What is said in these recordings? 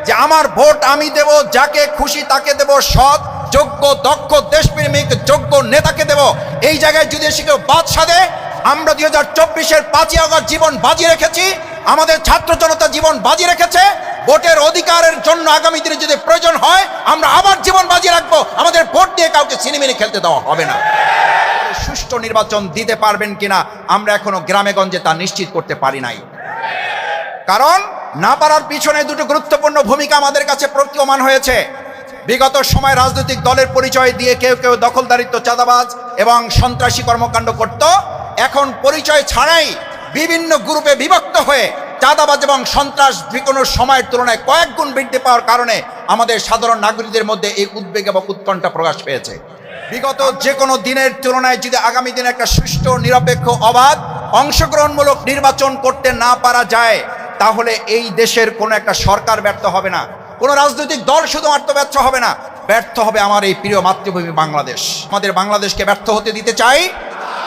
যে আমার ভোট আমি দেব, যাকে খুশি তাকে দেব, সৎ যোগ্য দক্ষ দেশপ্রেমিক যোগ্য নেতাকে দেব, এই জায়গায় যদি এসে কেউ বাদশা দেয়, আমরা 2024-এর 5ই আগস্ট জীবন বাজি রেখেছি, আমাদের ছাত্র জনতা জীবন বাজি রেখেছে, ভোটের অধিকারের জন্য আগামী দিনে যদি প্রয়োজন হয় আমরা আবার জীবন বাজি রাখবো। আমাদের ভোট দিয়ে কাউকে ছিনিমিনি খেলতে দেওয়া হবে না। সুষ্ঠু নির্বাচন দিতে পারবেন কিনা আমরা এখনো গ্রামে গঞ্জে তা নিশ্চিত করতে পারি নাই, কারণ না পারার পিছনে দুটো গুরুত্বপূর্ণ ভূমিকা আমাদের কাছে প্রতীয়মান হয়েছে। বিগত সময় রাজনৈতিক দলের পরিচয় দিয়ে কেউ কেউ দখলদারিত্ব, চাঁদাবাজ এবং সন্ত্রাসী কর্মকাণ্ড করত। এখন পরিচয় ছাড়াই বিভিন্ন গ্রুপে বিভক্ত হয়ে চাঁদাবাজ এবং সন্ত্রাস কোনো সময়ের তুলনায় কয়েক গুণ বৃদ্ধি পাওয়ার কারণে আমাদের সাধারণ নাগরিকদের মধ্যে এই উদ্বেগ এবং উৎকণ্ঠা প্রকাশ পেয়েছে। বিগত যে কোনো দিনের তুলনায় যদি আগামী দিনে একটা সুষ্ঠু, নিরপেক্ষ, অবাধ, অংশগ্রহণমূলক নির্বাচন করতে না পারা যায়, তাহলে এই দেশের কোনো একটা সরকার ব্যর্থ হবে না, কোনো রাজনৈতিক দল শুধুমাত্র ব্যর্থ হবে না, ব্যর্থ হবে আমার এই প্রিয় মাতৃভূমি বাংলাদেশ। আমাদের বাংলাদেশকে ব্যর্থ হতে দিতে চাই?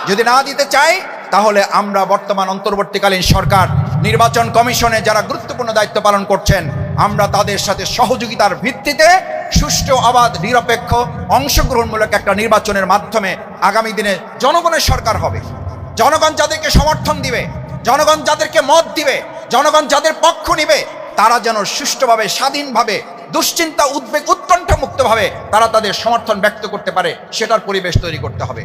যদি না দিতে চাই, তাহলে আমরা বর্তমান অন্তর্বর্তীকালীন সরকার, নির্বাচন কমিশনে যারা গুরুত্বপূর্ণ দায়িত্ব পালন করছেন, আমরা তাদের সাথে সহযোগিতার ভিত্তিতে সুষ্ঠু, অবাধ, নিরপেক্ষ, অংশগ্রহণমূলক একটা নির্বাচনের মাধ্যমে আগামী দিনে জনগণের সরকার হবে। জনগণ যাদেরকে সমর্থন দিবে, জনগণ যাদেরকে মত দিবে, জনগণ যাদের পক্ষ নিবে, তারা যেন সুষ্ঠুভাবে, স্বাধীনভাবে, দুশ্চিন্তা, উদ্বেগ, উৎকণ্ঠা মুক্তভাবে তারা তাদের সমর্থন ব্যক্ত করতে পারে, সেটার পরিবেশ তৈরি করতে হবে।